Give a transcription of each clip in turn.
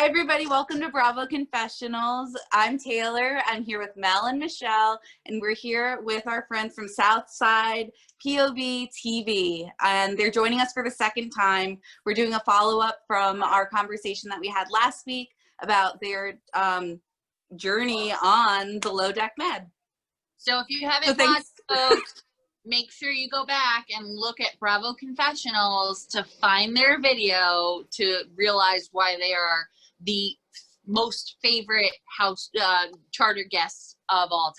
everybody, welcome to Bravo Confessionals. I'm Taylor. I'm here with Mel and Michelle, and we're here with our friends from Southside POV TV, and they're joining us for the second time. We're doing a follow-up from our conversation that we had last week about their journey on the Low Deck Med. So if you haven't watched, folks, make sure you go back and look at Bravo Confessionals to find their video to realize why they are the most favorite house charter guests of all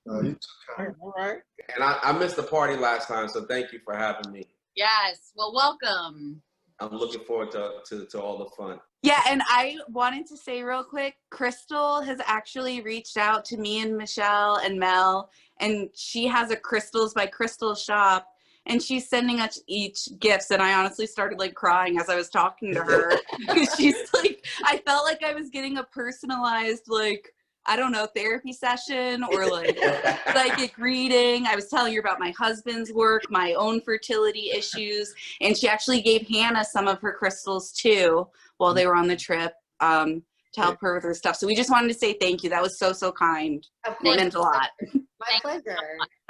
time. All right. And I missed the party last time, so thank you for having me. Yes. Well, welcome. I'm looking forward to all the fun. Yeah, and I wanted to say real quick, Crystal has actually reached out to me and Michelle and Mel, and she has a Crystals by Crystal shop, and she's sending us each gifts, and I honestly started like crying as I was talking to her because she's like, I felt like I was getting a personalized, like, I don't know, therapy session or like psychic reading. I was telling her about my husband's work, my own fertility issues, and she actually gave Hannah some of her crystals too while they were on the trip to help her with her stuff. So we just wanted to say thank you. That was so kind. Of course. It meant a lot. My pleasure.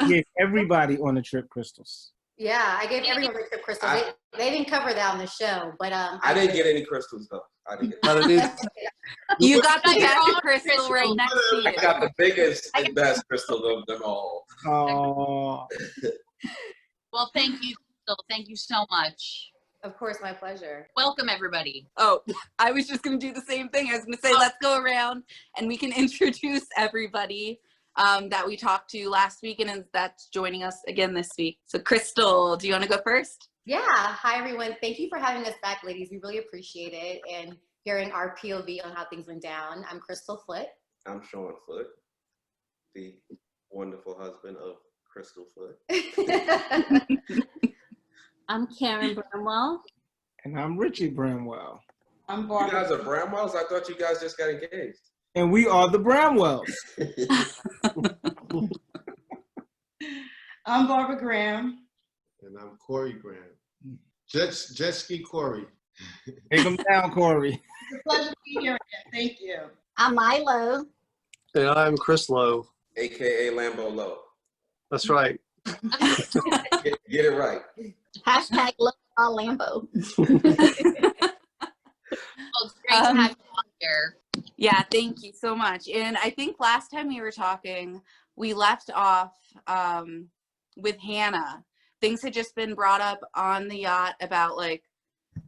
You gave everybody on the trip crystals. Yeah, I gave everyone the trip crystals. They didn't cover that on the show, but I didn't get any crystals though. I didn't get You got the best crystal right next to you. I got the biggest and best crystal of them all. Oh. Well, thank you, Crystal. Thank you so much. of course, my pleasure. Welcome, everybody. Oh, I was just going to do the same thing. I was going to say, let's go around and we can introduce everybody that we talked to last week and that's joining us again this week. So Crystal, do you want to go first? Yeah. Hi, everyone. Thank you for having us back, ladies. We really appreciate it and hearing our POV on how things went down. I'm Crystal Foote. I'm Sean Foote, the wonderful husband of Crystal Foote. I'm Karen Bramwell. And I'm Richie Bramwell. I'm You Barbara. guys are Bramwells? I thought you guys just got engaged. And we are the Bramwells. I'm Barbara Graham. And I'm Corey Graham. Jet Ski Corey. Take them down, Corey. It's a pleasure to be here again. Thank you. I'm Milo. And I'm Chris Lowe. AKA Lambo Low. That's right. Get it right. Hashtag love all Lambo. Oh, it's great to have you on here. Yeah, thank you so much. And I think last time we were talking, we left off with Hannah. Things had just been brought up on the yacht about like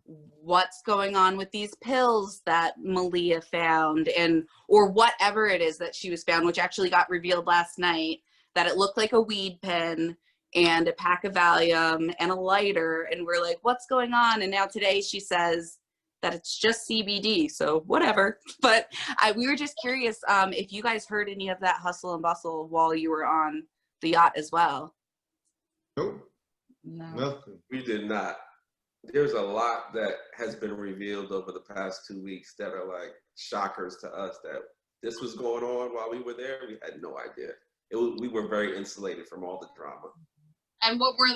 what's going on with these pills that Malia found and or whatever it is that she was found, which actually got revealed last night, that it looked like a weed pen and a pack of Valium and a lighter. And we're like, what's going on? And now today she says that it's just CBD, so whatever. But we were just curious if you guys heard any of that hustle and bustle while you were on the yacht as well. Nope. No. Nothing. We did not. There's a lot that has been revealed over the past 2 weeks that are like shockers to us that this was going on while we were there. We had no idea. We were very insulated from all the drama. And what were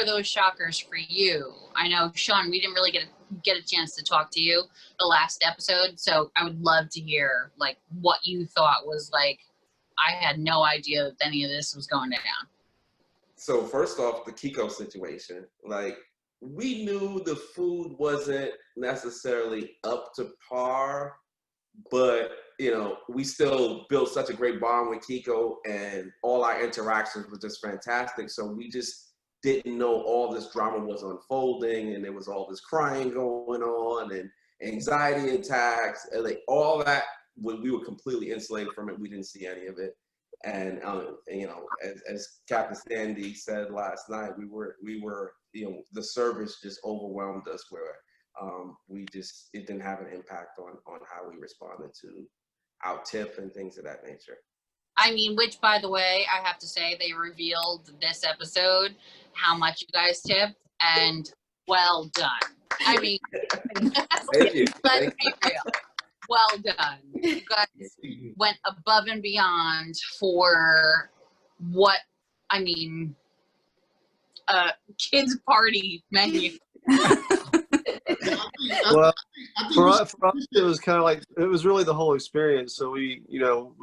those shockers for you? I know, Sean, we didn't really get a chance to talk to you the last episode, so I would love to hear like what you thought was like, I had no idea that any of this was going down. So first off, the Kiko situation, like we knew the food wasn't necessarily up to par, but you know, we still built such a great bond with Kiko and all our interactions were just fantastic. So we just didn't know all this drama was unfolding and there was all this crying going on and anxiety attacks and like all that. When we were completely insulated from it, we didn't see any of it. And you know, as Captain Sandy said last night, we were, you know, the service just overwhelmed us where it didn't have an impact on how we responded to our tip and things of that nature. I mean, which by the way, I have to say they revealed this episode how much you guys tipped and well done. I mean, Thank you. let's be real. Well done. You guys went above and beyond for what, I mean, kids party menu. Well, I think for we us, it was kind of like, it was really the whole experience. So we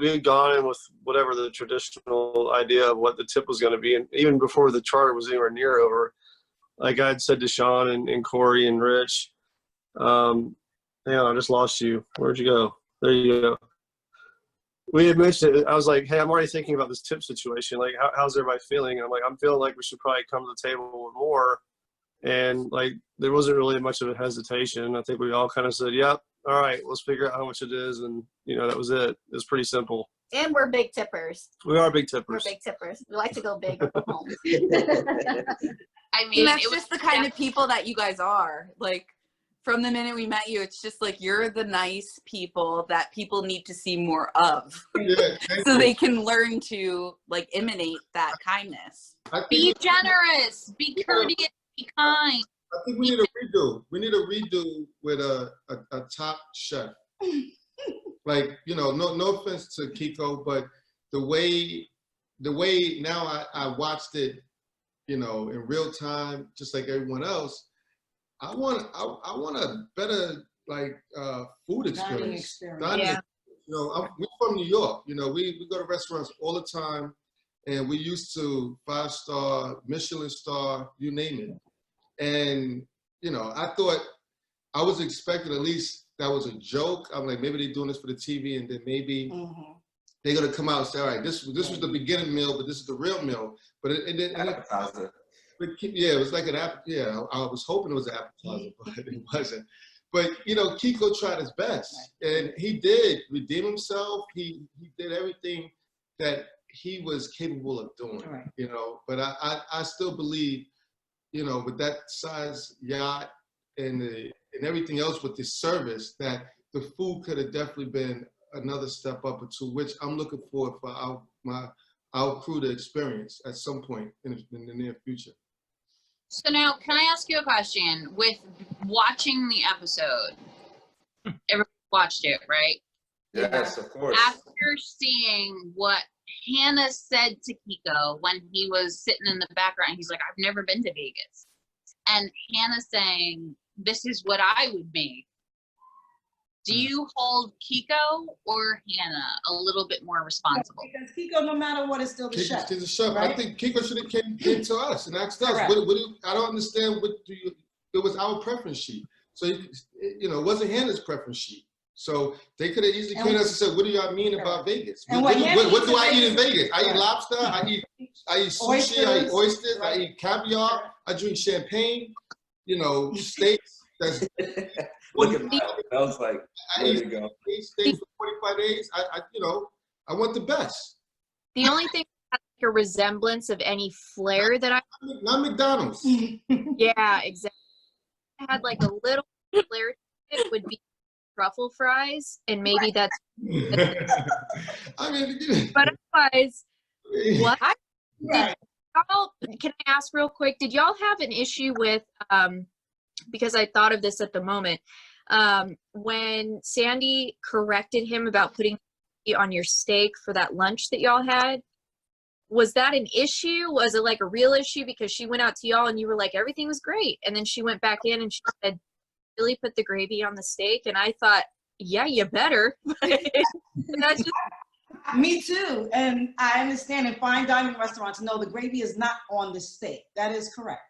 had gone in with whatever the traditional idea of what the tip was going to be. And even before the charter was anywhere near over, like I had said to Sean and Corey and Rich, hang on, I just lost you. Where'd you go? There you go. We had mentioned it. I was like, hey, I'm already thinking about this tip situation. Like, how's everybody feeling? And I'm like, I'm feeling like we should probably come to the table with more. And like, there wasn't really much of a hesitation. I think we all kind of said, yep, all right, let's figure out how much it is. And, that was it. It was pretty simple. And we're big tippers. We are big tippers. We're big tippers. We like to go big with the homes. I mean, that's it was just the kind of people that you guys are. Like, from the minute we met you, it's just like you're the nice people that people need to see more of. Yeah, so they can learn to like emanate that kindness. be generous, be courteous, be kind. I think we need a redo. We need a redo with a top chef. Like, no offense to Kiko, but the way now I watched it, in real time, just like everyone else. I want a better food experience. Dining experience. We're from New York. We go to restaurants all the time, and we used to 5-star, Michelin star, you name it. And I thought I was expecting at least that was a joke. I'm like, maybe they're doing this for the TV, and then maybe they're gonna come out and say, all right, this was the beginning meal, but this is the real meal. But it yeah, it was like an I was hoping it was an appetizer, but it wasn't. But Kiko tried his best, and he did redeem himself. He did everything that he was capable of doing. But I still believe, with that size yacht and everything else with the service, that the food could have definitely been another step up or two, which I'm looking forward for our crew to experience at some point in the near future. So now, can I ask you a question? With watching the episode, everybody watched it, right? Yes, of course. After seeing what Hannah said to Kiko when he was sitting in the background, he's like, I've never been to Vegas. And Hannah saying, this is what I would make. Do you hold Kiko or Hannah a little bit more responsible? Because Kiko, no matter what, is still the chef. He's a chef. Right? I think Kiko should have came to us and asked us. I don't understand it was our preference sheet. So, it wasn't Hannah's preference sheet. So they could have easily came to us and said, what do y'all mean about Vegas? What do I eat in Vegas? I eat lobster, I eat sushi, I eat oysters, I eat caviar, I drink champagne, steaks. That's Look at that. I was like, there you go. Steaks for 45 days. I want the best. The only thing that has a resemblance of any flair that not McDonald's. Yeah, exactly. I had like a little flair to it would be truffle fries, and maybe that's I mean, but otherwise, what can I ask real quick, did y'all have an issue with because I thought of this at the moment, when Sandy corrected him about putting on your steak for that lunch that y'all had, was that an issue? Was it like a real issue because she went out to y'all and you were like, everything was great, and then she went back in and she said, really put the gravy on the steak? And I thought, yeah, you better. That's just Me too. And I understand in fine dining restaurants, no, the gravy is not on the steak. That is correct.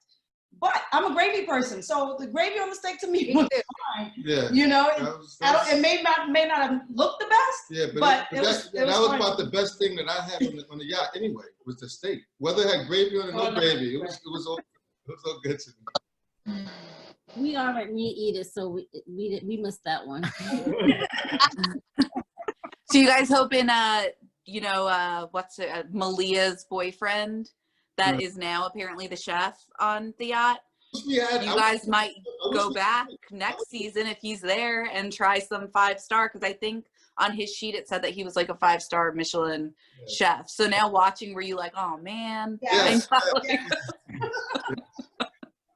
But I'm a gravy person, so the gravy on the steak to me was fine. Yeah. It may not have looked the best. Yeah, but that was about the best thing that I had on the yacht anyway. Was the steak, whether it had gravy on it or no gravy, it was all good to me. We aren't meat eaters, so we missed that one. So you guys hoping, Malia's boyfriend that is now apparently the chef on the yacht? You guys might go back next season if he's there and try some 5-star, because I think on his sheet it said that he was like a 5-star Michelin chef. So now watching, were you like, oh man? Yes.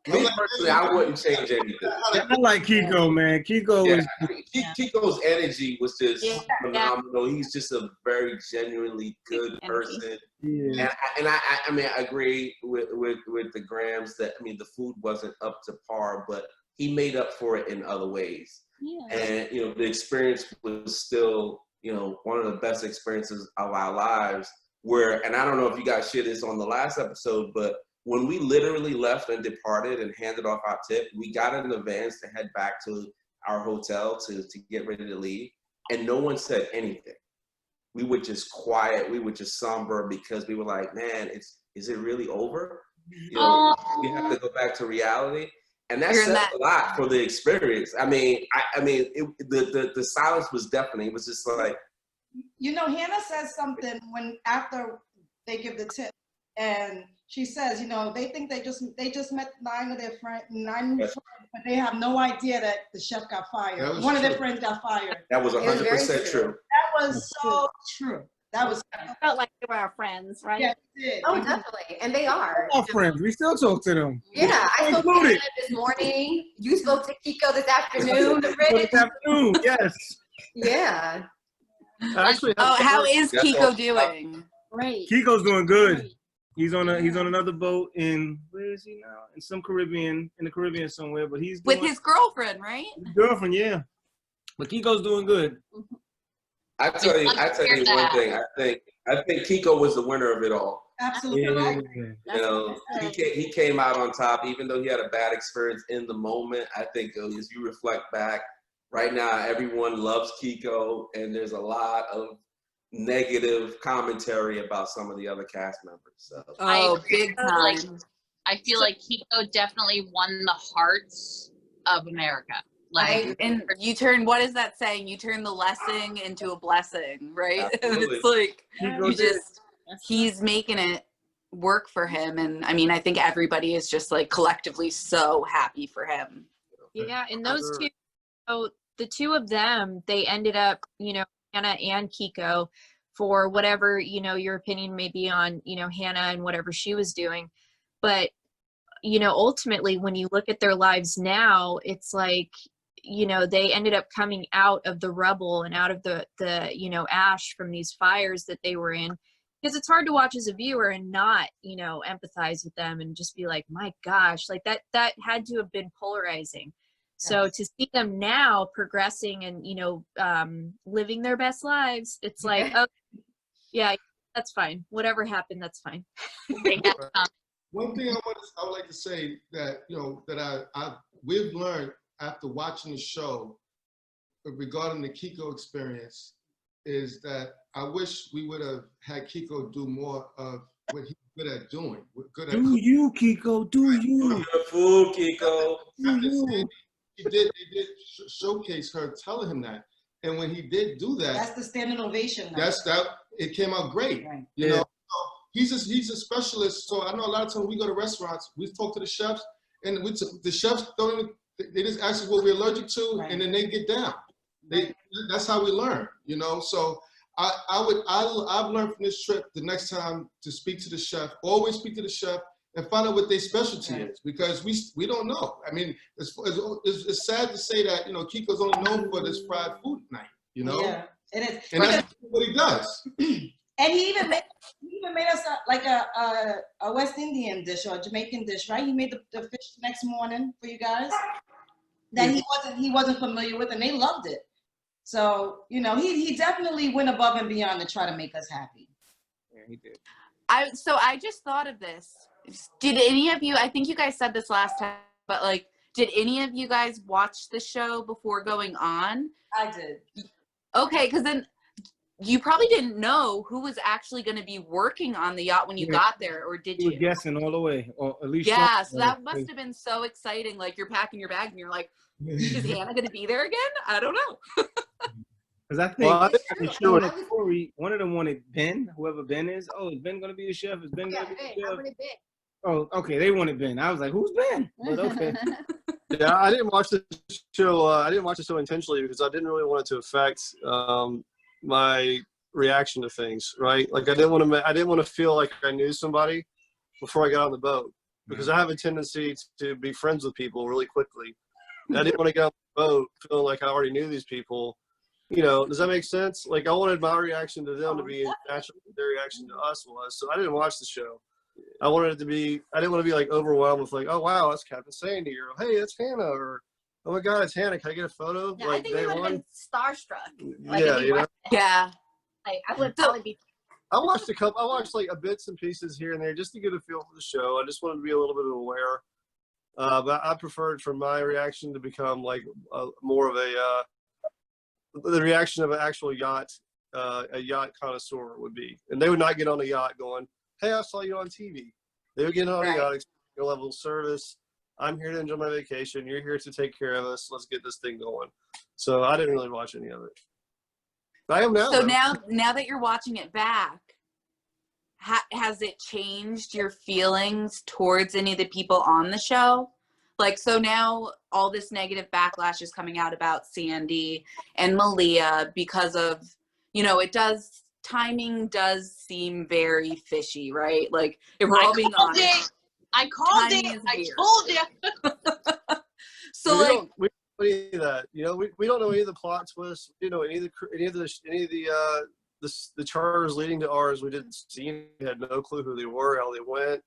Me personally, I wouldn't change anything. I like Kiko, man. Kiko's energy was just phenomenal. He's just a very genuinely good person. Yeah. And I mean, I agree with the Grams that, I mean, the food wasn't up to par, but he made up for it in other ways. Yeah. And, you know, the experience was still, you know, one of the best experiences of our lives where, and I don't know if you guys shared this on the last episode, but when we literally left and departed and handed off our tip, we got in the vans to head back to our hotel to get ready to leave. And no one said anything. We were just quiet. We were just somber because we were like, man, is it really over? You know, we have to go back to reality. And that said a lot for the experience. I mean, the silence was deafening. It was just like, you know, Hannah says something when after they give the tip, and she says, you know, they think they just met nine new friends, but they have no idea that the chef got fired. One of their friends got fired. That was 100% true. That was so true. That was. I felt like they were our friends, right? Yeah, we did. Oh, definitely. And they are. Our friends. We still talk to them. Yeah, I spoke to Hannah this morning. You spoke to Kiko this afternoon. This afternoon, yes. Yeah. Actually, how is Kiko doing? Great. Kiko's doing good. He's on another boat in, where is he now? In the Caribbean somewhere, but he's doing, with his girlfriend, right? His girlfriend, yeah. But Kiko's doing good. I tell you one thing. I think Kiko was the winner of it all. Absolutely. Yeah. You know, he came out on top, even though he had a bad experience in the moment. I think as you reflect back, right now everyone loves Kiko, and there's a lot of negative commentary about some of the other cast members. So. Oh, big time. Like, I feel like Kiko definitely won the hearts of America. Like, and you turn, what is that saying? You turn the lesson into a blessing, right? And Absolutely. it's like, Kiko he's making it work for him. And I mean, I think everybody is just like collectively so happy for him. Yeah, and those two, so the two of them, they ended up, you know, Hannah and Kiko, for whatever, you know, your opinion may be on, you know, Hannah and whatever she was doing. But, you know, ultimately, when you look at their lives now, it's like, you know, they ended up coming out of the rubble and out of the you know, ash from these fires that they were in. Because it's hard to watch as a viewer and not, you know, empathize with them and just be like, my gosh, like that had to have been polarizing. So to see them now progressing and, you know, living their best lives, it's like, oh, yeah, that's fine. Whatever happened, that's fine. One thing I would like to say that, you know, that we've learned after watching the show regarding the Kiko experience is that I wish we would have had Kiko do more of what he's good at doing. Do you, Kiko? Do you? Food, Kiko. Do you? They did showcase her telling him that, and when he did do that, that's the standing ovation. It came out great. Right. You know, he's a specialist. So I know a lot of times we go to restaurants, we talk to the chefs, and the chefs don't even, they just ask us what we're allergic to, and then they get down. That's how we learn. You know, so I've learned from this trip the next time to speak to the chef. Always speak to the chef and find out what their specialty is, because we don't know. I mean, it's sad to say that, you know, Kiko's only known for this fried food night, you know? Yeah, it is. And that's what he does. And he even made us a West Indian dish or a Jamaican dish, right? He made the fish next morning for you guys that he wasn't familiar with, and they loved it. So, you know, he definitely went above and beyond to try to make us happy. Yeah, he did. So I just thought of this. Did any of you, I think you guys said this last time, but like, did any of you guys watch the show before going on? I did. Okay, because then you probably didn't know who was actually going to be working on the yacht when you got there, or did you? You were guessing all the way, or at least. Yeah, so that must have been so exciting. Like, you're packing your bag and you're like, is Hannah going to be there again? I don't know. Because I think one of them wanted Ben, whoever Ben is. Oh, is Ben going to be the chef? Is Ben going to be the chef? Oh, okay. They wanted Ben. I was like, who's Ben? But okay. Yeah, I didn't watch the show. I didn't watch the show intentionally because I didn't really want it to affect my reaction to things. Right? Like I didn't want to feel like I knew somebody before I got on the boat, because I have a tendency to be friends with people really quickly. And I didn't want to get on the boat feeling like I already knew these people. You know, does that make sense? Like I wanted my reaction to them to be natural. Their reaction to us was. So I didn't watch the show. I wanted it to be, I didn't want to be like overwhelmed with like, oh wow, that's Captain Sandy, or hey, that's Hannah, or oh my God, it's Hannah. Can I get a photo? Yeah, like I think we would have been starstruck. Like, yeah, if we watched it. Yeah. Like, I would probably be. I watched like a bits and pieces here and there just to get a feel for the show. I just wanted to be a little bit aware. But I preferred for my reaction to become like more of the reaction of an actual yacht, a yacht connoisseur would be. And they would not get on a yacht going, hey, I saw you on TV. They would get on a yacht, expect your level of service. I'm here to enjoy my vacation. You're here to take care of us. Let's get this thing going. So I didn't really watch any of it. I am now. So now that you're watching it back, has it changed your feelings towards any of the people on the show? Like, so now all this negative backlash is coming out about Sandy and Malia because of, you know, timing does seem very fishy, right? Like, if we're all being honest. I called it. I told you. So we don't know any of that. You know, we don't know any of the plot twists. We didn't know any of the charters leading to ours. We didn't see. We had no clue who they were, how they went.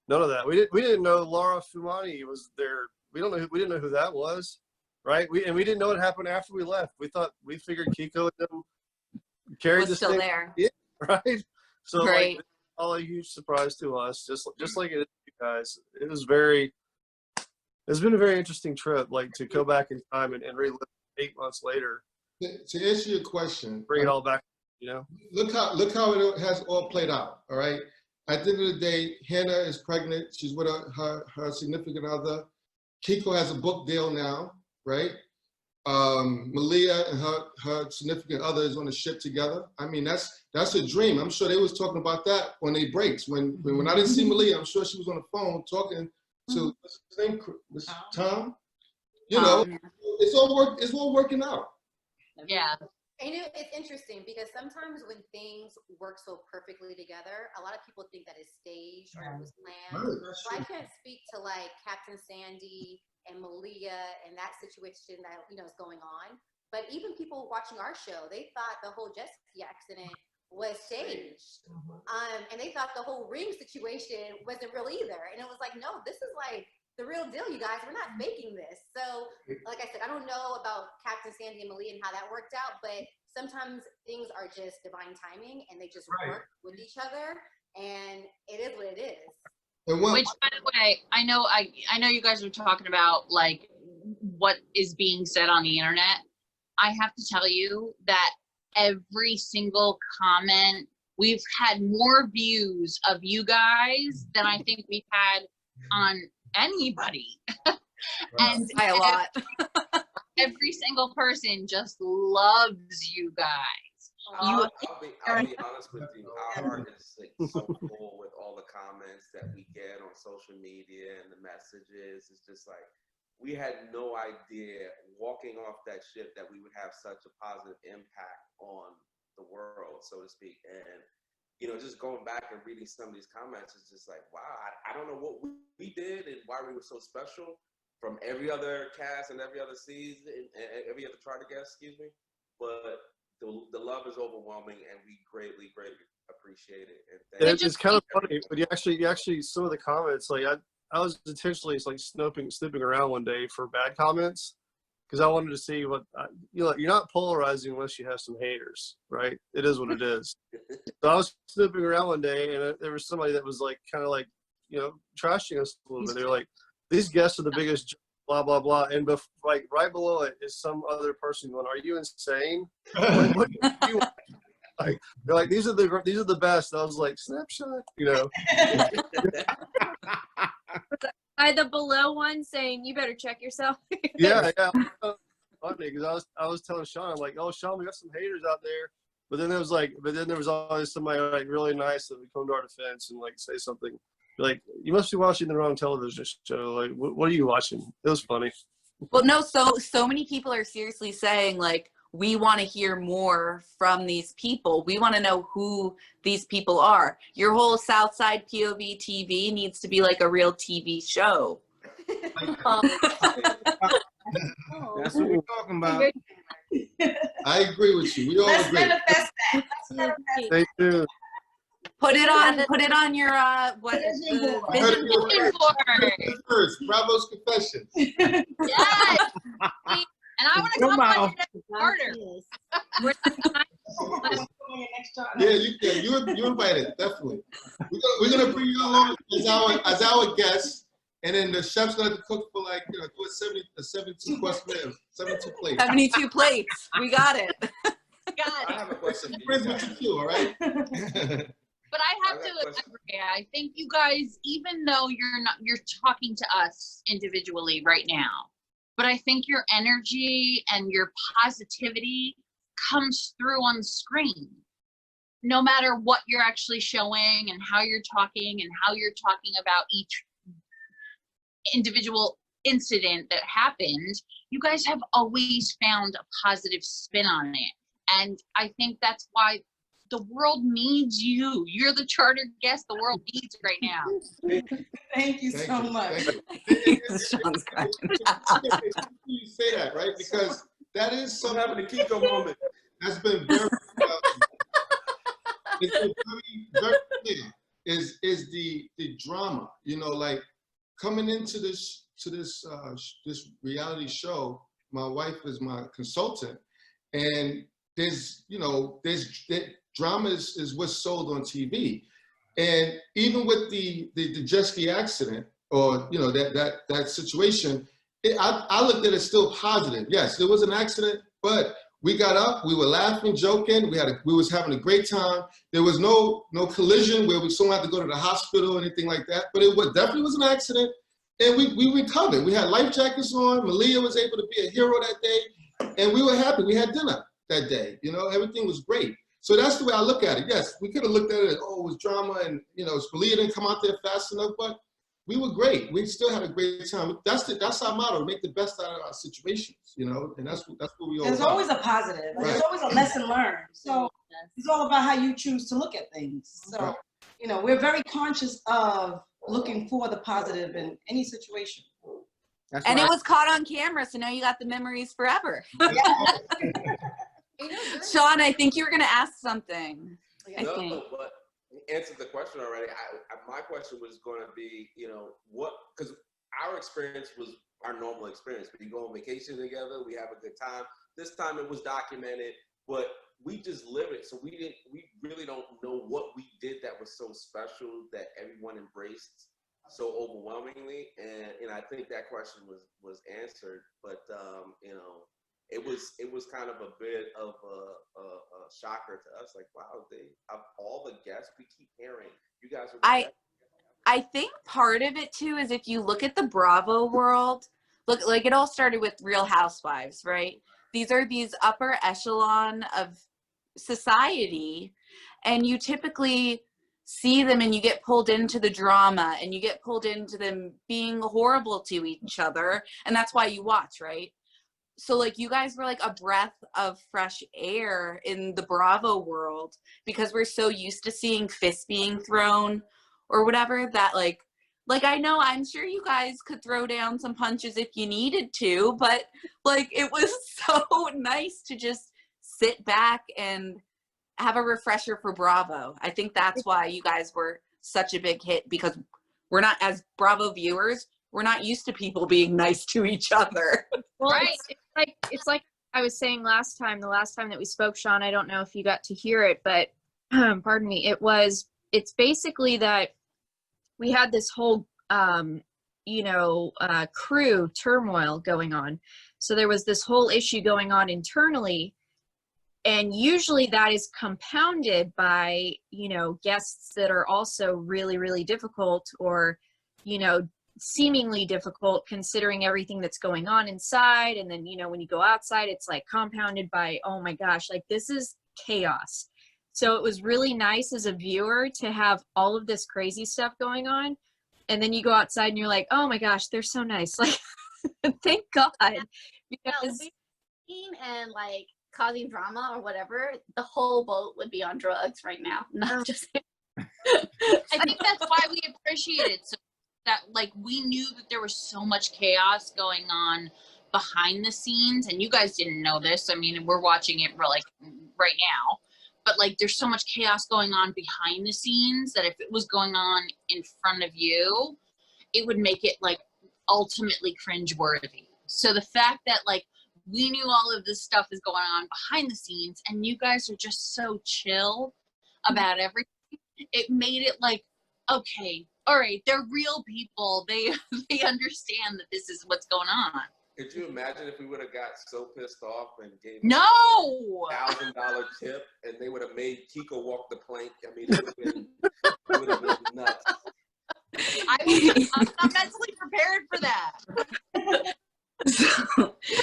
None of that. We didn't know Laura Fumani was there. We didn't know who that was, right? We didn't know what happened after we left. We figured Kiko and them carried was still there, right? So right. Like, all a huge surprise to us, just like it is to you guys. It's been a very interesting trip, like to go back in time and relive 8 months later. To answer your question, bring it all back, you know. Look how it has all played out. All right. At the end of the day, Hannah is pregnant. She's with her significant other. Kiko has a book deal now, right? Malia and her significant other is on a ship together. I mean, that's a dream. I'm sure they was talking about that on their breaks. When I didn't see Malia, I'm sure she was on the phone talking to what's his name, Tom. You know, it's all working out. Yeah. And it's interesting because sometimes when things work so perfectly together, a lot of people think that it's staged or it was planned. So I can't speak to like Captain Sandy and Malia and that situation that, you know, is going on. But even people watching our show, they thought the whole jet ski accident was staged. And they thought the whole ring situation wasn't real either. And it was like, no, this is like the real deal, you guys. We're not faking this. So, like I said, I don't know about Captain Sandy and Malia and how that worked out, but sometimes things are just divine timing and they just work with each other, and it is what it is. Which, by the way, I know you guys are talking about like what is being said on the internet. I have to tell you that every single comment, we've had more views of you guys than I think we've had on anybody. And by a lot. Every single person just loves you guys. I'll be honest with you. Our heart is like, so full with all the comments that we get on social media and the messages. It's just like, we had no idea walking off that ship that we would have such a positive impact on the world, so to speak. And you know, just going back and reading some of these comments, it's just like, wow, I don't know what we did and why we were so special from every other cast and every other season and every other charter guest, excuse me. But the love is overwhelming, and we greatly appreciate it. And it's kind of funny, but you actually some of the comments, like I was intentionally like snooping around one day for bad comments because I wanted to see what you're not polarizing unless you have some haters, right? It is what it is. So I was snooping around one day, and there was somebody that was like kind of like, you know, trashing us a little bit. They're like, these guests are the biggest blah blah blah, and like right below it is some other person going, "Are you insane? What do you want?" Like, they're like, these are the best. And I was like, snapshot, you know. By the below one saying, "You better check yourself." yeah. Funny because I was telling Sean, I'm like, "Oh, Sean, we got some haters out there," but then there was always somebody like really nice that would come to our defense and like say something. Like, you must be watching the wrong television show. Like, what are you watching? It was funny. Well, no, so many people are seriously saying, like, we want to hear more from these people. We want to know who these people are. Your whole Southside POV TV needs to be like a real TV show. That's what we're talking about. I agree with you. We all agree. Let's manifest that. Stay tuned. Put it on your what the vision board. First, Bravo's Confessions. Yes. And I want to come on your next order. Yeah, you invited, definitely. We're gonna bring you along as our guest, and then the chef's gonna have to cook for like, do a 72 course meal, 72 plates. 72 plates. We got it. I have a question. Friends with you too, all right? But I have to agree. I think you guys, even though you're talking to us individually right now, but I think your energy and your positivity comes through on screen. No matter what you're actually showing and how you're talking about each individual incident that happened, you guys have always found a positive spin on it. And I think that's why the world needs you. You're the chartered guest the world needs right now. Thank you so much. You say that, right? Because that is something happened to Kiko moment. That's been very it's been very clear. Is the drama, like coming into this reality show. My wife is my consultant, and there's drama is what's sold on TV, and even with the jet ski accident, or that situation, I looked at it still positive. Yes, there was an accident, but we got up, we were laughing, joking, we was having a great time. There was no collision where someone had to go to the hospital or anything like that, but it definitely was an accident, and we recovered. We had life jackets on. Malia was able to be a hero that day, and we were happy. We had dinner that day. Everything was great. So that's the way I look at it. Yes, we could have looked at it as, it was drama, and Malia didn't come out there fast enough, but we were great. We still had a great time. That's our motto: make the best out of our situations, and that's what we all. There's about. always a positive. Right. There's always a lesson learned. So it's all about how you choose to look at things. So we're very conscious of looking for the positive in any situation. And it was caught on camera, so now you got the memories forever. Sean, I think you were going to ask something. No, but you answered the question already. My question was going to be, because our experience was our normal experience. We go on vacation together, we have a good time. This time it was documented, but we just live it. So we really don't know what we did that was so special that everyone embraced so overwhelmingly. And I think that question was answered, but it was kind of a bit of a shocker to us. Like, wow, of all the guests we keep hearing, you guys are. I think part of it too is if you look at the Bravo world, look, like it all started with Real Housewives, right? These are these upper echelon of society, and you typically see them and you get pulled into the drama and you get pulled into them being horrible to each other, and that's why you watch, right? So like you guys were like a breath of fresh air in the Bravo world, because we're so used to seeing fists being thrown or whatever, that like I know, I'm sure you guys could throw down some punches if you needed to, but like it was so nice to just sit back and have a refresher for Bravo. I think that's why you guys were such a big hit, because we're not, as Bravo viewers, we're not used to people being nice to each other. Well, right. It's like I was saying the last time that we spoke, Sean, I don't know if you got to hear it, but pardon me, it's basically that we had this whole, crew turmoil going on. So there was this whole issue going on internally, and usually that is compounded by, guests that are also really, really difficult, or, seemingly difficult considering everything that's going on inside. And then, when you go outside, it's like compounded by, oh my gosh, like this is chaos. So it was really nice as a viewer to have all of this crazy stuff going on. And then you go outside and you're like, oh my gosh, they're so nice. Like, thank God. Because and like causing drama or whatever, the whole boat would be on drugs right now. Not just I think that's why we appreciate it. So that like we knew that there was so much chaos going on behind the scenes, and you guys didn't know this. I mean, we're watching it like right now. but like there's so much chaos going on behind the scenes that if it was going on in front of you, it would make it like ultimately cringeworthy. So the fact that like we knew all of this stuff is going on behind the scenes and you guys are just so chill about everything, it made it like, okay, all right, they're real people. They understand that this is what's going on. Could you imagine if we would have got so pissed off and gave no $1,000 tip and they would have made Kiko walk the plank? I mean, it would have been nuts. I'm not mentally prepared for that.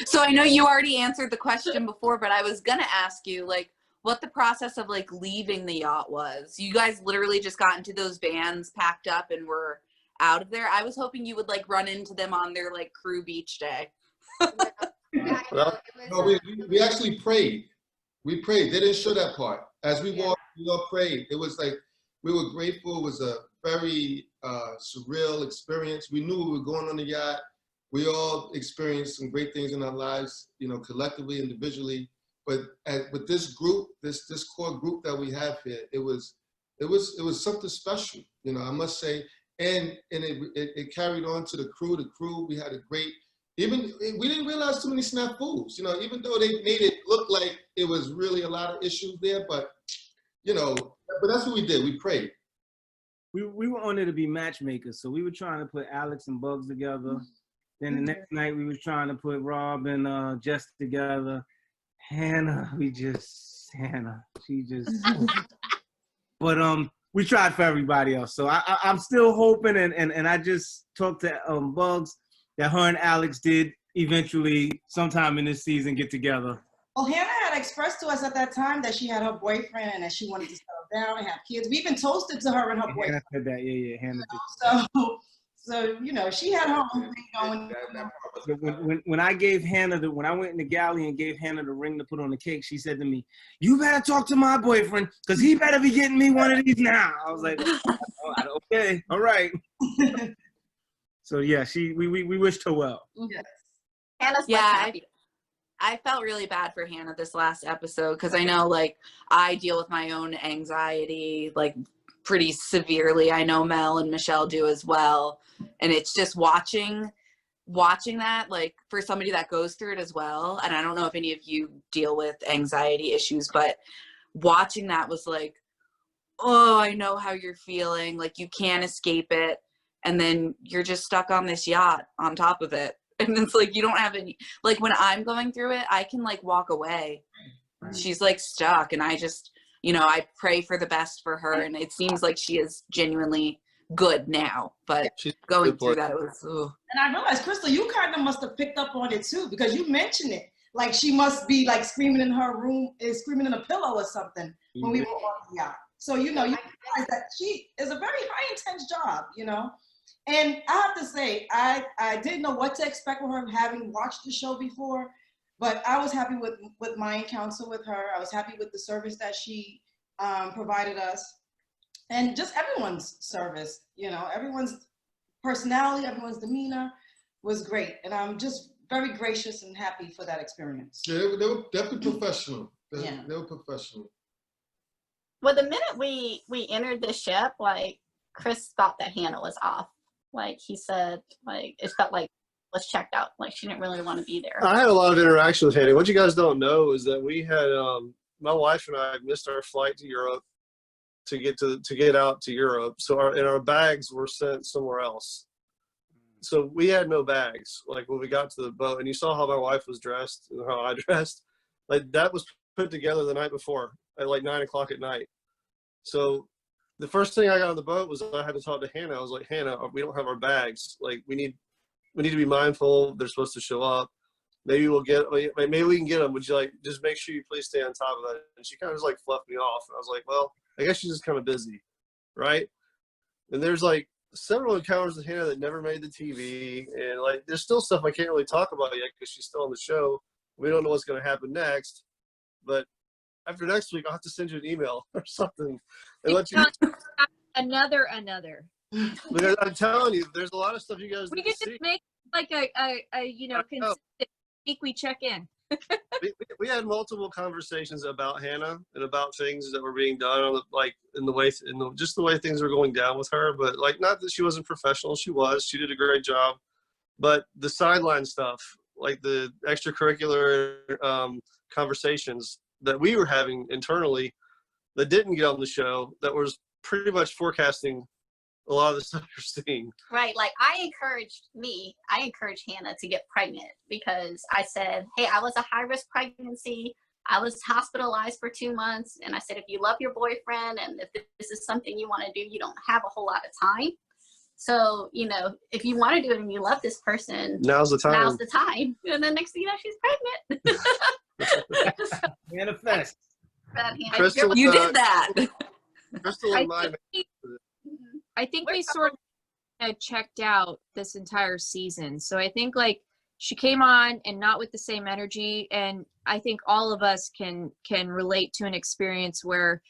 So I know you already answered the question before, but I was gonna ask you like what the process of like leaving the yacht was. You guys literally just got into those vans, packed up, and were out of there. I was hoping you would like run into them on their like crew beach day. No, we actually prayed. We prayed. They didn't show that part. As we walked, we all prayed. It was like we were grateful. It was a very surreal experience. We knew we were going on the yacht. We all experienced some great things in our lives, you know, collectively, individually. But with this group, this core group that we have here, it was something special, you know, I must say. And it carried on to the crew. The crew, we had a great. We didn't realize too many snafus, you know, even though they made it look like it was really a lot of issues there, but, you know, but that's what we did. We prayed. We were on there to be matchmakers, so we were trying to put Alex and Bugs together. Then the next night we was trying to put Rob and Jess together. Hannah, she just, but we tried for everybody else. So I'm still hoping, and I just talked to Bugs, that her and Alex did eventually sometime in this season get together. Well, Hannah had expressed to us at that time that she had her boyfriend and that she wanted to settle down and have kids. We even toasted to her and her boyfriend. Hannah said that, yeah, Hannah did. So you know, she had her own thing going. When I gave Hannah when I went in the galley and gave Hannah the ring to put on the cake, she said to me, "You better talk to my boyfriend, because he better be getting me one of these now." I was like, okay, all right. So yeah, we wished her well. Yes. Hannah's happy. I felt really bad for Hannah this last episode because I know like I deal with my own anxiety like pretty severely. I know Mel and Michelle do as well, and it's just watching that like for somebody that goes through it as well. And I don't know if any of you deal with anxiety issues, but watching that was like, oh, I know how you're feeling. Like you can't escape it. And then you're just stuck on this yacht on top of it. And it's like, you don't have any, like when I'm going through it, I can like walk away. Right. She's like stuck. And I just, you know, I pray for the best for her. And it seems like she is genuinely good now, but going through that, it was, ugh. And I realized, Crystal, you kind of must have picked up on it too, because you mentioned it. Like she must be like screaming in her room, screaming in a pillow or something when we were on the yacht. So, you know, you realize that she is a very high intense job, you know. And I have to say, I didn't know what to expect with her, having watched the show before, but I was happy with my encounter with her. I was happy with the service that she provided us, and just everyone's service, you know, everyone's personality, everyone's demeanor was great. And I'm just very gracious and happy for that experience. Yeah, they were definitely professional. They were professional. Well, the minute we entered the ship, like Chris thought that Hannah was off. Like he said, like it felt like was checked out. Like she didn't really want to be there. I had a lot of interaction with Hannah. What you guys don't know is that we had my wife and I missed our flight to Europe to get out to Europe. So our bags were sent somewhere else. So we had no bags. Like when we got to the boat, and you saw how my wife was dressed and how I dressed. Like that was put together the night before at like 9 o'clock at night. So the first thing I got on the boat was I had to talk to Hannah. I was like, Hannah, we don't have our bags. Like we need to be mindful. They're supposed to show up. Maybe we can get them. Would you like, just make sure you please stay on top of that. And she kind of just like fluffed me off. And I was like, well, I guess she's just kind of busy. Right. And there's like several encounters with Hannah that never made the TV. And like, there's still stuff I can't really talk about yet because she's still on the show. We don't know what's going to happen next, but after next week, I'll have to send you an email or something and let you another. Because I'm telling you, there's a lot of stuff you guys we get to make like a consistent weekly check-in. we had multiple conversations about Hannah and about things that were being done on just the way things were going down with her. But like, not that she wasn't professional, she did a great job. But the sideline stuff, like the extracurricular conversations that we were having internally that didn't get on the show, that was pretty much forecasting a lot of the stuff you're seeing. Right. Like I encouraged Hannah to get pregnant because I said, hey, I was a high risk pregnancy. I was hospitalized for 2 months. And I said, if you love your boyfriend and if this is something you want to do, you don't have a whole lot of time. So, you know, if you want to do it and you love this person, now's the time. And then next thing you know, she's pregnant. Manifest. Crystal, you did that. Crystal and I think we sort of checked out this entire season. So I think like she came on and not with the same energy. And I think all of us can relate to an experience where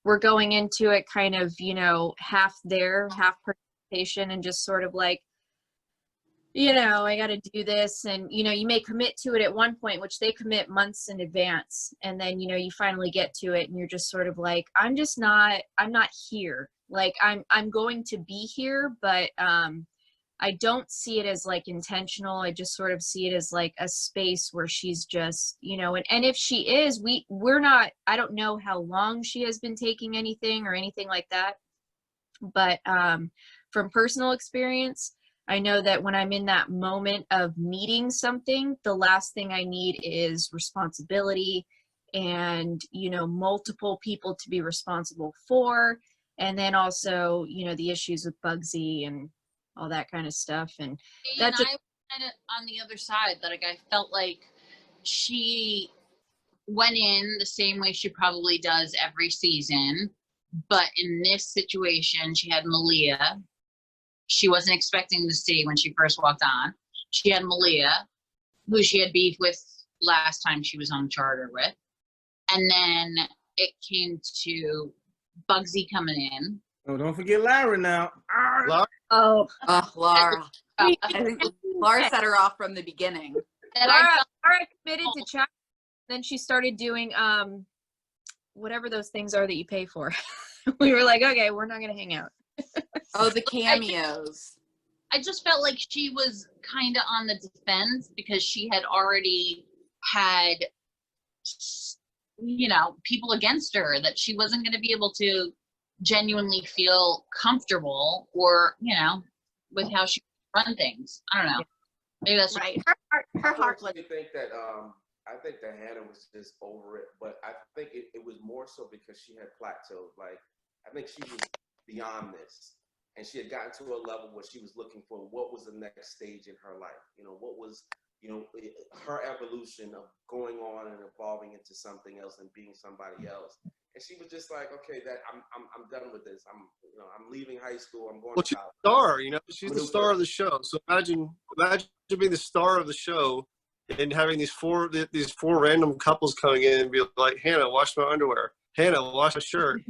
we're going into it kind of, you know, half there, half participation, and just sort of like, you know, I got to do this. And, you know, you may commit to it at one point, which they commit months in advance. And then, you know, you finally get to it and you're just sort of like, I'm not here. Like I'm going to be here, but I don't see it as like intentional. I just sort of see it as like a space where she's just, you know, and if she is, we're not, I don't know how long she has been taking anything or anything like that. But from personal experience, I know that when I'm in that moment of needing something, the last thing I need is responsibility and, you know, multiple people to be responsible for. And then also, you know, the issues with Bugsy and all that kind of stuff. And that's I was kind of on the other side, that like I felt like she went in the same way she probably does every season. But in this situation, she had Malia. She wasn't expecting to see when she first walked on. She had Malia, who she had beef with last time she was on charter with. And then it came to Bugsy coming in. Oh, don't forget Lara now. Lara. Oh, Laura. I think Laura set her off from the beginning. And Laura committed to chat. Then she started doing whatever those things are that you pay for. We were like, okay, we're not gonna hang out. Oh, the cameos. I just felt like she was kind of on the defense because she had already had, you know, people against her that she wasn't going to be able to genuinely feel comfortable or, you know, with how she run things. I don't know. Maybe that's right. Her heart was. I think that Hannah was just over it, but I think it was more so because she had plateaued. Like, I think she was beyond this, and she had gotten to a level where she was looking for what was the next stage in her life. You know, what was, you know, her evolution of going on and evolving into something else and being somebody else. And she was just like, okay, that I'm done with this. I'm leaving high school. I'm going to college. She's the star, you know, she's the star of the show. So imagine being the star of the show and having these four random couples coming in and be like, Hannah, wash my underwear. Hannah, wash my shirt.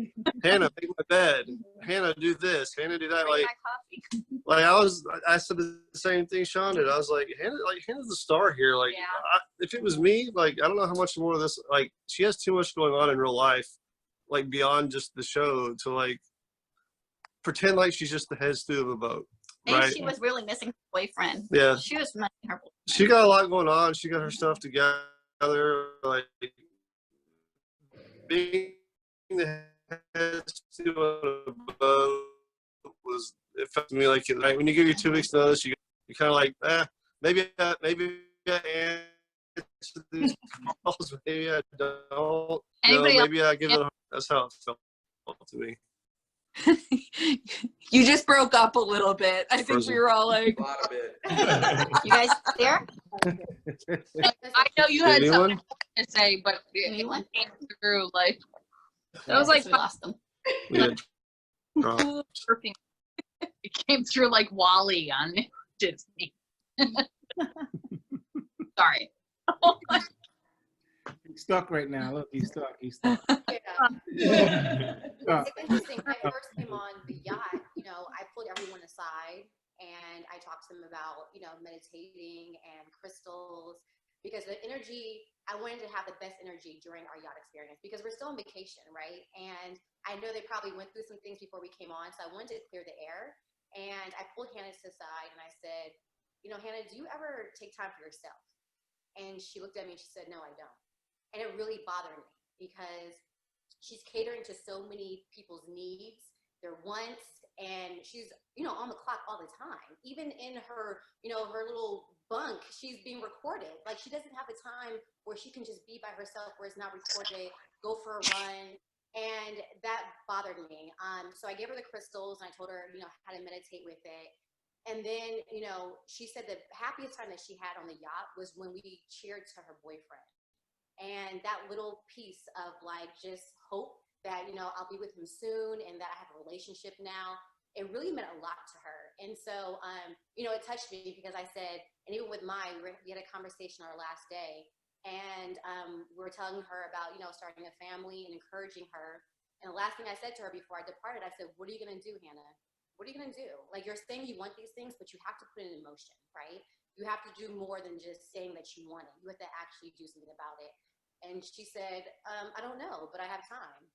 Hannah, make my bed. Hannah, do this. Hannah, do that. I said the same thing Sean did. I was like, Hannah's the star here. Like, yeah. If it was me, like, I don't know how much more of this. Like, she has too much going on in real life, like beyond just the show, to like pretend like she's just the head stew of a boat. And right? she was really missing her boyfriend. Yeah. She was missing her boyfriend. She got a lot going on. She got her stuff together. Like, being the head stew of a boat was, it felt to me like, right, when you give your 2 weeks notice, you're kind of like, maybe I answer these calls, maybe I don't. Maybe I give it a, that's how it felt to me. You just broke up a little bit. I think we were all like, a lot of it. You guys there? I know you had something to say, but it came through like, that was like, we lost them. It came through like Wally on Disney. Sorry. He's stuck right now. Look, he's stuck. Yeah. It's interesting. When I first came on the yacht, you know, I pulled everyone aside and I talked to them about, you know, meditating and crystals, because the energy, I wanted to have the best energy during our yacht experience because we're still on vacation, right? And I know they probably went through some things before we came on, so I wanted to clear the air. And I pulled Hannah to the side and I said, you know, Hannah, do you ever take time for yourself? And she looked at me and she said, no, I don't. And it really bothered me because she's catering to so many people's needs, their wants, and she's, you know, on the clock all the time. Even in her, you know, her little bunk, she's being recorded. Like, she doesn't have a time where she can just be by herself, where it's not recorded, go for a run. And that bothered me. So I gave her the crystals and I told her, you know, how to meditate with it. And then, you know, she said the happiest time that she had on the yacht was when we cheered to her boyfriend. And that little piece of like just hope that, you know, I'll be with him soon and that I have a relationship now, it really meant a lot to her. And so, you know, it touched me because I said, and even with we had a conversation our last day, and we were telling her about, you know, starting a family and encouraging her. And the last thing I said to her before I departed, I said, what are you going to do, Hannah? What are you going to do? Like, you're saying you want these things, but you have to put it in motion, right? You have to do more than just saying that you want it. You have to actually do something about it. And she said, I don't know, but I have time.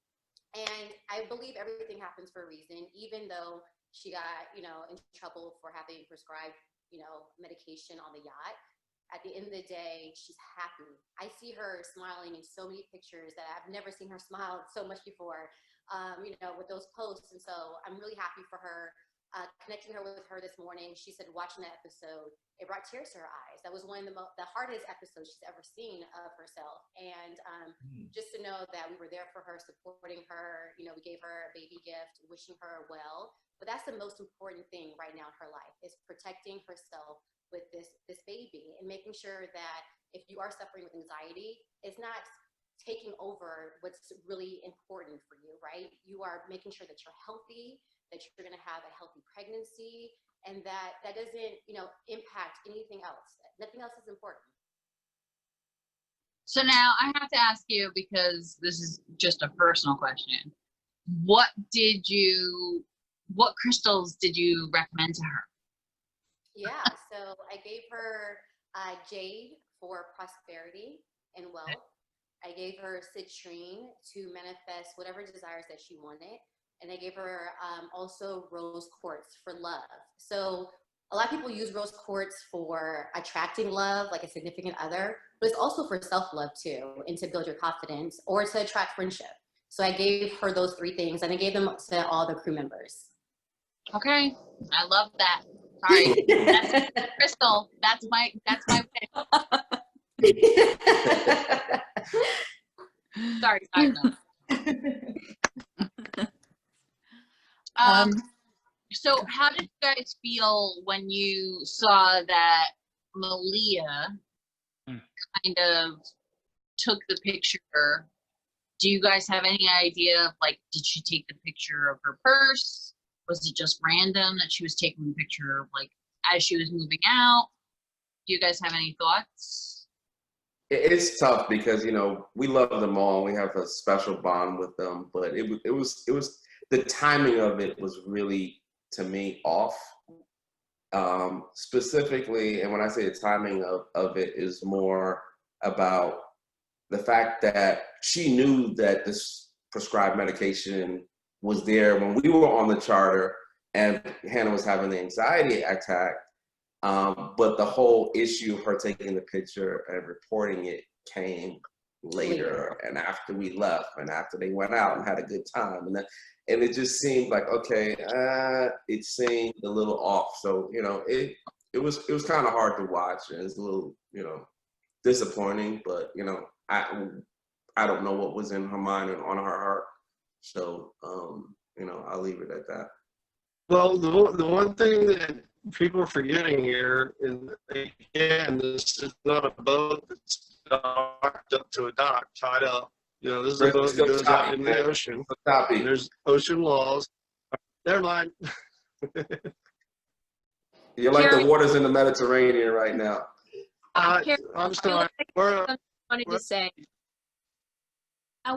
And I believe everything happens for a reason, even though she got, you know, in trouble for having prescribed, you know, medication on the yacht. At the end of the day, she's happy. I see her smiling in so many pictures that I've never seen her smile so much before, you know, with those posts. And so I'm really happy for her. Connecting her with her this morning, she said watching that episode, it brought tears to her eyes. That was one of the hardest episodes she's ever seen of herself. And just to know that we were there for her, supporting her, you know, we gave her a baby gift, wishing her well. But that's the most important thing right now in her life, is protecting herself with this baby and making sure that if you are suffering with anxiety, it's not taking over what's really important for you, right? You are making sure that you're healthy, that you're going to have a healthy pregnancy, and that doesn't, you know, impact anything else. Nothing else is important. So now I have to ask you, because this is just a personal question. What crystals did you recommend to her? Yeah, so I gave her jade for prosperity and wealth. I gave her citrine to manifest whatever desires that she wanted. And I gave her also rose quartz for love. So a lot of people use rose quartz for attracting love, like a significant other, but it's also for self-love too, and to build your confidence or to attract friendship. So I gave her those 3 things, and I gave them to all the crew members. Okay, I love that. Sorry, that's crystal. That's my Sorry, side note. So how did you guys feel when you saw that Malia kind of took the picture? Do you guys have any idea of, like, did she take the picture of her purse? Was it just random that she was taking the picture, like, as she was moving out? Do you guys have any thoughts? It's tough because, you know, we love them all. We have a special bond with them, but it was the timing of it was really, to me, off. Specifically, and when I say the timing of it is more about the fact that she knew that this prescribed medication was there when we were on the charter and Hannah was having the anxiety attack. But the whole issue of her taking the picture and reporting it came later and after we left and after they went out and had a good time. And it just seemed like, okay, it seemed a little off. So, you know, it was kind of hard to watch, and it's a little, you know, disappointing, but, you know, I don't know what was in her mind and on her heart. So, you know, I'll leave it at that. Well, the one thing that people are forgetting here is, again, this is not a boat that's docked up to a dock, tied up. You know, this is a boat that goes out in the ocean. There's ocean laws. Never mind. You're like the waters in the Mediterranean right now. I'm sorry. Wanted to say.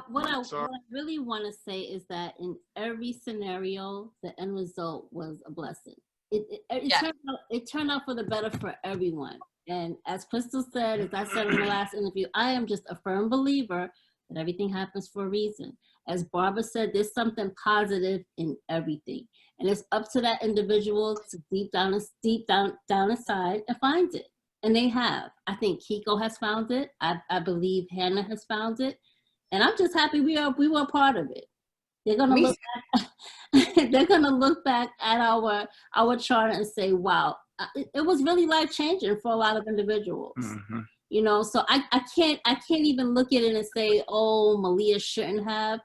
What I really want to say is that in every scenario, the end result was a blessing. It turned out for the better for everyone. And as Crystal said, as I said in the last interview, I am just a firm believer that everything happens for a reason. As Barbara said, there's something positive in everything. And it's up to that individual to deep down inside and find it. And they have. I think Kiko has found it. I believe Hannah has found it. And I'm just happy we were a part of it. They're gonna look back, they're gonna look back at our chart and say, wow, it was really life-changing for a lot of individuals. Mm-hmm. You know, so I can't even look at it and say, oh, Malia shouldn't have.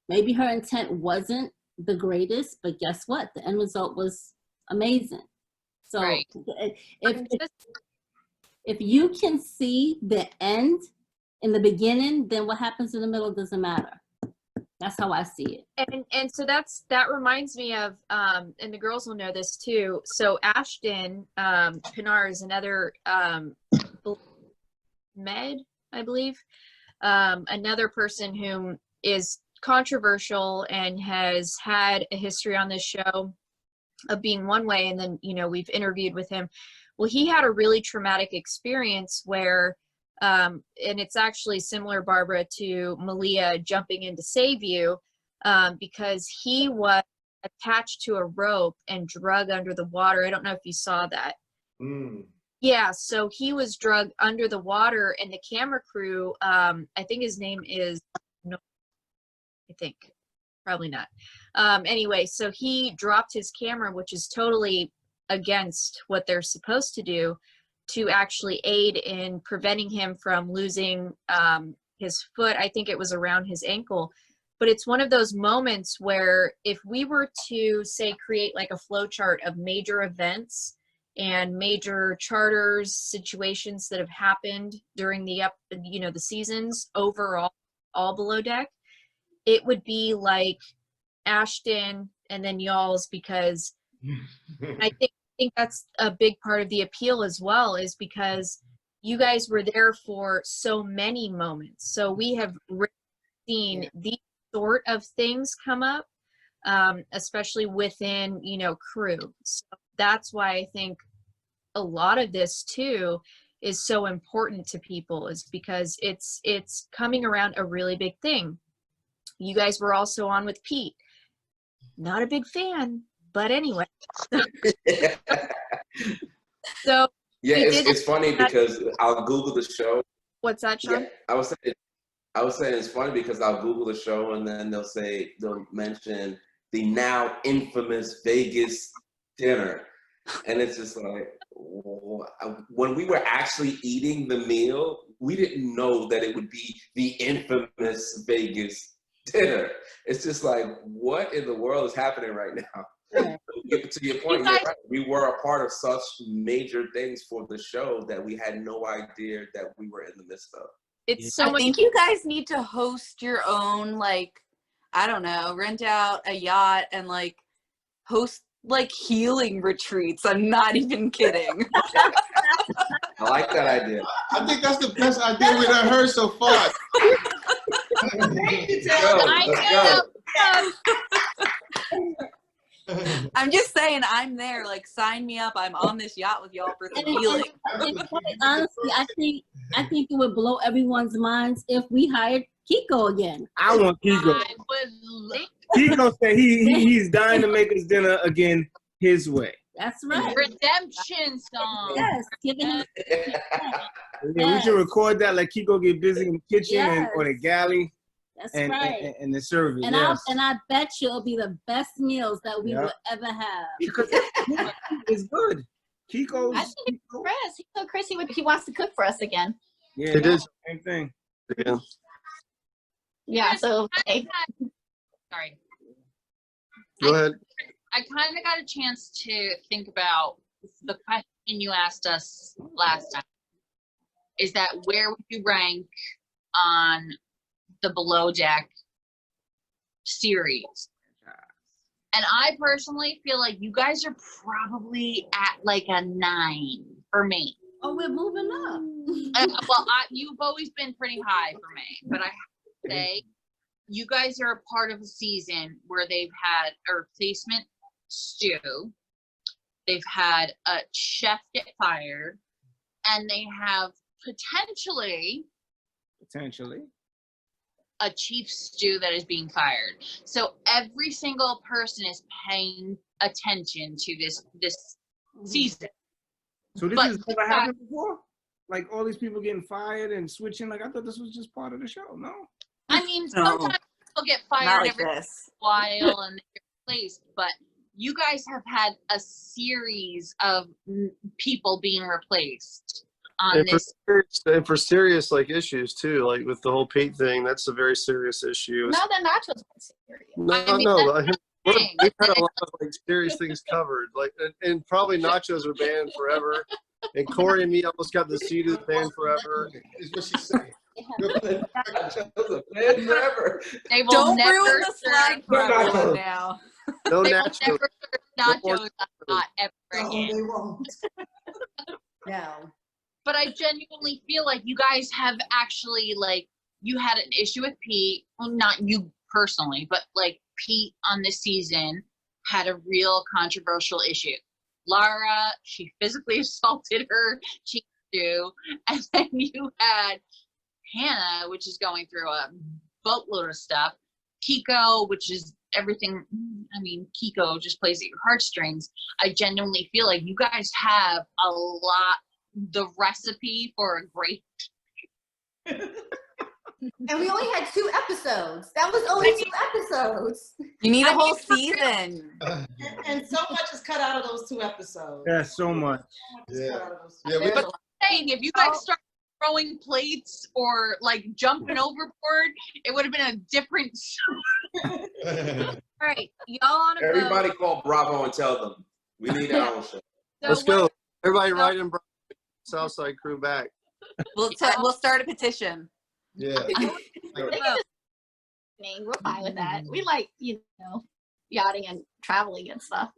Maybe her intent wasn't the greatest, but guess what? The end result was amazing. So Right. if you can see the end in the beginning, then what happens in the middle doesn't matter. That's how I see it. And so that reminds me of and the girls will know this too. So Ashton Pinar is another Med, I believe, another person whom is controversial and has had a history on this show of being one way, and then, you know, we've interviewed with him. Well, he had a really traumatic experience where and it's actually similar, Barbara, to Malia jumping in to save you, because he was attached to a rope and drug under the water. I don't know if you saw that. Yeah, so he was drugged under the water, and the camera crew, I think his name is, no, I think, probably not. Anyway, so he dropped his camera, which is totally against what they're supposed to do, to actually aid in preventing him from losing his foot. I think it was around his ankle. But it's one of those moments where if we were to, say, create like a flow chart of major events and major charters, situations that have happened during the the seasons overall, all below deck, it would be like Ashton and then y'all's, because I think that's a big part of the appeal as well, is because you guys were there for so many moments. So we have seen these sort of things come up, especially within, crew. So that's why I think a lot of this too is so important to people, is because it's coming around a really big thing. You guys were also on with Pete. Not a big fan, but anyway. So yeah, it's funny because I'll Google the show. What's that, Sean? Yeah, I was saying it's funny because I'll Google the show and then they'll mention the now infamous Vegas dinner, and it's just like, when we were actually eating the meal, we didn't know that it would be the infamous Vegas dinner. It's just like, what in the world is happening right now? To your point, you're right. We were a part of such major things for the show that we had no idea that we were in the midst of. I think you guys need to host your own, like, I don't know, rent out a yacht and like host like healing retreats. I'm not even kidding. I like that idea. I think that's the best idea we've ever heard so far. I'm just saying, I'm there. Like, sign me up. I'm on this yacht with y'all for some healing. Honestly, I think it would blow everyone's minds if we hired Kiko again. I want Kiko. Kiko said he's dying to make us dinner again his way. That's right. Redemption song. Yes, giving him. Yeah, we should record that. Like Kiko get busy in the kitchen or the galley. That's right. And the service. And I bet you it'll be the best meals that we will ever have. Because it's good. Kiko's. I think it's Chris. He told Chris he wants to cook for us again. Yeah, it is. Same thing. Yeah. Yeah. So. Sorry. Go ahead. I kind of got a chance to think about the question you asked us last time. Is that where would you rank on the Below Deck series? And I personally feel like you guys are probably at like a 9 for me. Oh, we're moving up. Well, you've always been pretty high for me, but I have to say, you guys are a part of a season where they've had a replacement stew. They've had a chef get fired. and they have potentially a chief stew that is being fired. So every single person is paying attention to this season. So this But has never happened before? Like all these people getting fired and switching? Like I thought this was just part of the show, no? I mean, No. sometimes people get Not fired like every this. while and they get replaced, but you guys have had a series of people being replaced on And this. for serious like issues too, like with the whole Pete thing, that's a very serious issue. No, the nachos weren't serious. No, I mean, no, that's we've had a lot of like serious things covered, like and probably nachos are banned forever, and Corey and me almost got the Cetus banned forever. Is what she's saying. Forever. They will Don't never ruin the slide for No, everyone no. now. No They will nachos. never serve No more nachos on ever No, again. they won't. No. But I genuinely feel like you guys have actually, like, you had an issue with Pete. Well, not you personally, but like Pete on this season had a real controversial issue. Lara, she physically assaulted her chief stew, and then you had Hannah, which is going through a boatload of stuff. Kiko, which is everything. I mean, Kiko just plays at your heartstrings. I genuinely feel like you guys have a lot, the recipe for a great. And we only had 2 episodes. That was only 2 episodes. You need a whole season. And so much is cut out of those 2 episodes. Yeah, so much. Yeah. Cut out of those 2 Yeah, we, But I'm saying, if you guys start throwing plates or like jumping overboard, it would have been a different. All right, y'all on a boat. Everybody call Bravo and tell them we need our own show. So Let's what- go. Everybody write in Southside crew back. We'll start a petition. yeah. We're fine with that. We like, yachting and traveling and stuff.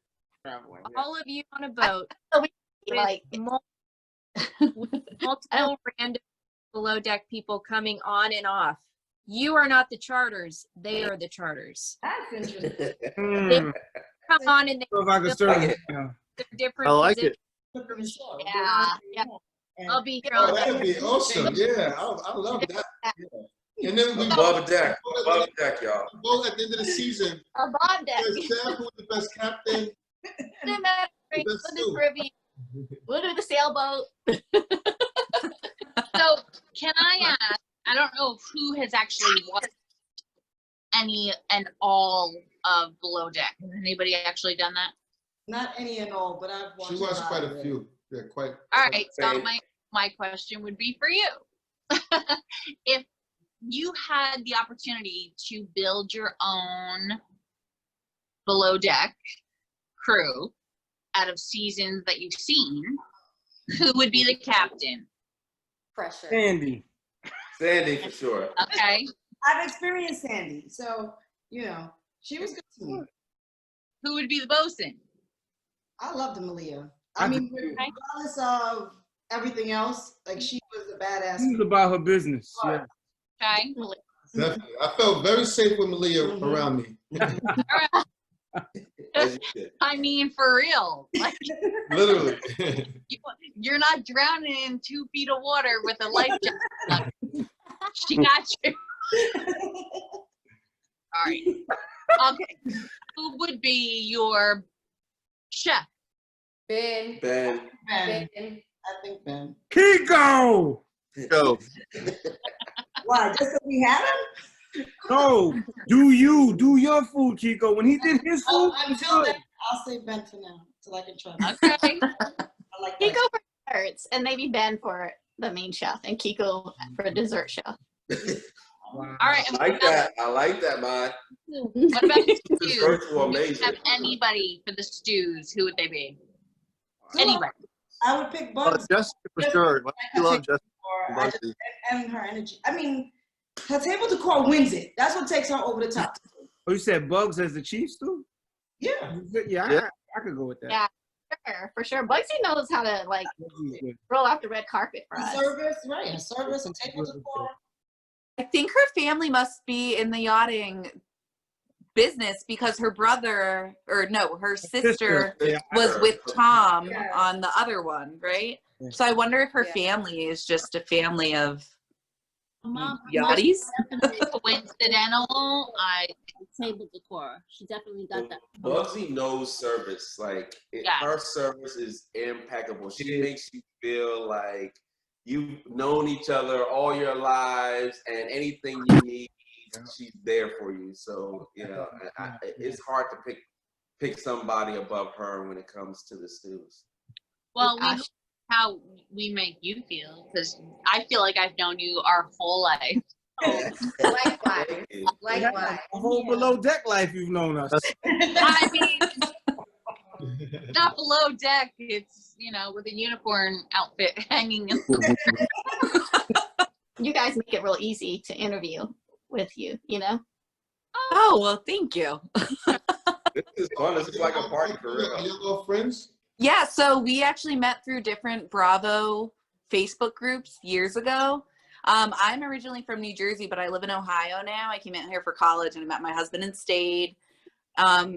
all of you on a boat So we with like, multiple random below deck people coming on and off. You are not the charters; they are the charters. That's interesting. Come on and they So if I could Like serve, it. they're different. I like it. yeah. I'll be here Oh, all that would day. be awesome. Yeah, I love that. Yeah. And then we Above deck, y'all. go at the end of the season. Above deck. Sam, who's the best captain? We'll do Let's Caribbean. We'll do the sailboat. So can I ask? I don't know who has actually watched any and all of Below Deck. Has anybody actually done that? Not any and all, but I've watched. She watched lot quite of a it. few. Yeah, quite. All right. So Same. my question would be for you. If you had the opportunity to build your own Below Deck crew out of seasons that you've seen, who would be the captain? Pressure. Sandy. Sandy for sure. Okay. I've experienced Sandy, so she was good to me. Who would be the bosun? I loved Malia. I mean, regardless of everything else, like she was a badass. She was about her business. Yeah. Okay. Definitely. I felt very safe with Malia around me. As you should. I mean, for real. Like, Literally. you're not drowning in 2 feet of water with a life jacket. She got you. All right. Okay. Who would be your chef? Ben. Ben. Ben. Ben. I think Ben. Kiko! Go. Why? Just because we had him? No, do your food, Kiko. When he did his food, Until then, I'll say Ben for now, till I can try. Okay. I like that. Kiko for desserts, and maybe Ben for the main chef, and Kiko for a dessert chef. wow. All right. And I like that. I like that, man. what about the This stews? virtual If you amazing. have anybody for the stews, who would they be? So, Anybody. I would pick Bugs Jessica for sure. I love Jessica. for I just, and her energy. I mean, her table decor wins it. That's what takes her over the top. Oh, you said Bugs as the Chiefs too? Yeah. Yeah, I could go with that. Yeah. For sure. Bugsy knows how to roll out the red carpet for us. Service, right? Service and table decor. I think her family must be in the yachting business because her brother, or no, her sister Yeah. was with Tom on the other one, right? Yeah. So I wonder if her family is just a family of Mom, yachties. Coincidental. Table decor. She definitely got that. Bugsy knows service. Like her service is impeccable. She makes you feel like you've known each other all your lives, and anything you need, she's there for you. So you know, it's hard to pick somebody above her when it comes to the stews. Well, we know how we make you feel, because I feel like I've known you our whole life. Likewise. Likewise. A whole below deck life you've known us. I mean, not below deck. It's, you know, with a unicorn outfit hanging. You guys make it real easy to interview with you, you know? Oh, well, thank you. This is fun. This is like a party for real. Are you all friends? Yeah, so we actually met through different Bravo Facebook groups years ago. I'm originally from New Jersey, but I live in Ohio now. I came out here for college and I met my husband and stayed.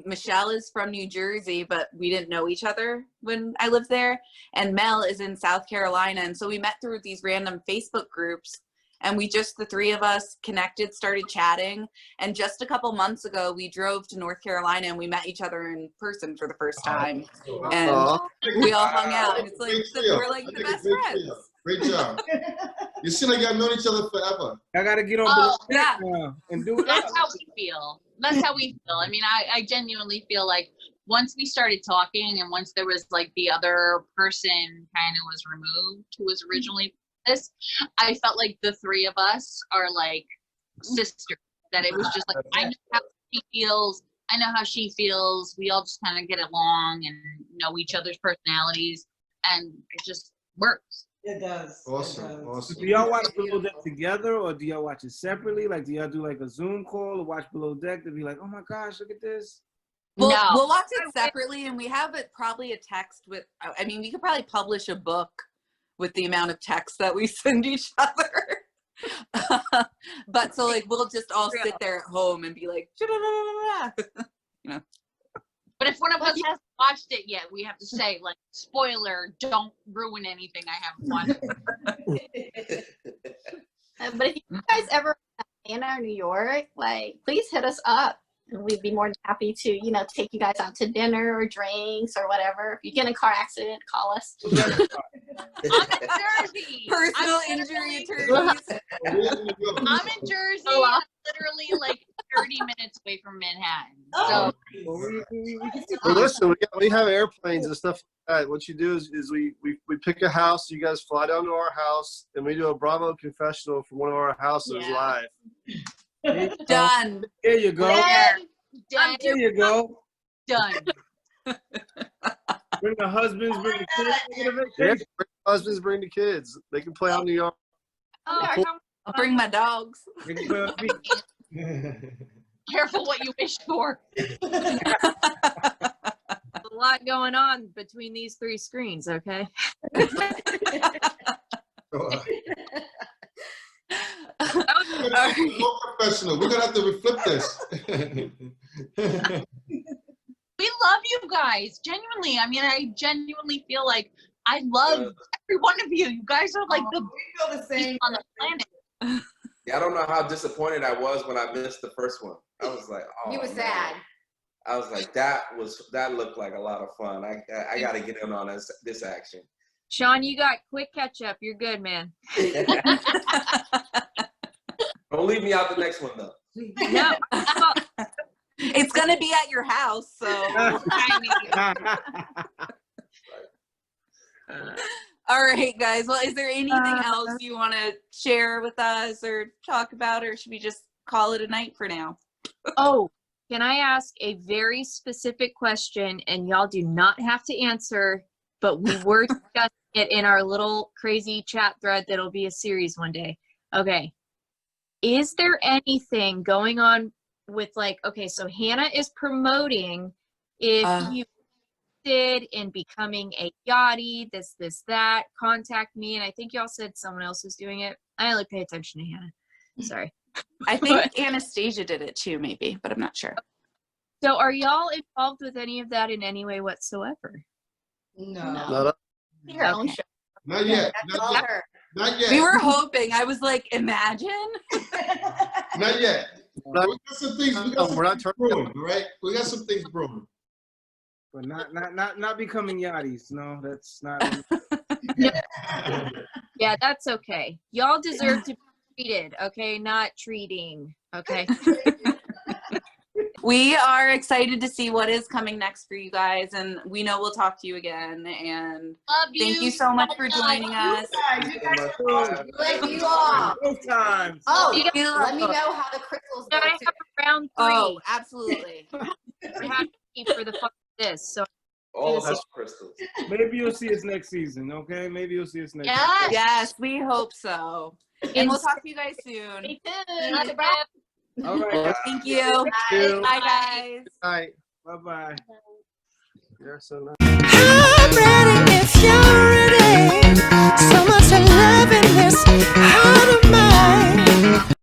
Michelle is from New Jersey, but we didn't know each other when I lived there. And Mel is in South Carolina. And so we met through these random Facebook groups, and we just, the three of us connected, started chatting. And just a couple months ago, we drove to North Carolina and we met each other in person for the first time. And we all hung out. And it's like, we're like the best friends. Great job. You seem like y'all known each other forever. I gotta get on now and do it. That's how we feel. That's how we feel. I mean, I genuinely feel like once we started talking, and once there was like the other person kind of was removed who was originally this, I felt like the three of us are like sisters. That it was just like, I know how she feels, I know how she feels. We all just kind of get along and know each other's personalities, and it just works. It does. Awesome. Awesome. Do y'all watch Below Deck together, or do y'all watch it separately? Like, do y'all do like a Zoom call or watch Below Deck to be like, oh my gosh, look at this? We'll watch it separately, and we have it probably a text with, I mean, we could probably publish a book with the amount of text that we send each other. But so like, we'll just all sit there at home and be like, you know. But if one of us hasn't watched it yet, we have to say, like, spoiler, don't ruin anything I haven't watched. But if you guys ever in our New York, like, please hit us up. And we'd be more than happy to, you know, take you guys out to dinner or drinks or whatever. If you get in a car accident, call us. I'm in Jersey. Personal injury attorneys. I'm in Jersey. I'm literally like 30 minutes away from Manhattan. So well, listen, we have airplanes and stuff like that. What you do is we pick a house. You guys fly down to our house, and we do a Bravo confessional from one of our houses live. Done. There you go. Done. There you go. Done. Bring the husbands, bring the kids. Yeah, bring the husbands, bring the kids. They can play out New York. I'll bring my dogs. Careful what you wish for. A lot going on between these three screens, okay? Professional. We're gonna have to reflip this. We love you guys, genuinely. I mean, I genuinely feel like I love every one of you. You guys are like we feel the same on the planet. Yeah, I don't know how disappointed I was when I missed the first one. I was like, oh. You were man. sad. I was like, that looked like a lot of fun. I got to get in on this action. Sean, you got quick catch up. You're good, man. Don't leave me out the next one though. No. It's gonna be at your house, so. All right, guys. Well, is there anything else you want to share with us or talk about, or should we just call it a night for now? Oh, can I ask a very specific question? And y'all do not have to answer, but we were discussing it in our little crazy chat thread that'll be a series one day. Okay. Is there anything going on with, like, okay, so Hannah is promoting if you did in becoming a yachty, this, that, contact me. And I think y'all said someone else was doing it. I only pay attention to Hannah. Sorry. I think Anastasia did it too, maybe, but I'm not sure. So are y'all involved with any of that in any way whatsoever? No. Not up. Your own show. Not yet. That's Not all yet. her. Not yet. We were hoping. I was like, imagine. Not yet. But we got some things. We got some We're not things brewing. All right. We got some things brewing. But not becoming yachties. No, that's not. Yeah, that's okay. Y'all deserve to be treated, okay? Not treating, okay? We are excited to see what is coming next for you guys, and we know we'll talk to you again. And Love you. thank you so much for joining us. You guys Let you all. Both times. Oh, You let me know how the crystals go Gotta too. have a round 3. Oh, absolutely. We're happy for the fun of this. So All those crystals. Maybe you'll see us next season. Okay, maybe you'll see us next. Yes. Season. Yes, we hope so. And we'll talk to you guys soon. Me too. All right. Thank you. you. Bye, guys. All right. Bye bye. You're so nice. I'm ready if you're ready. So much love in this heart of mine.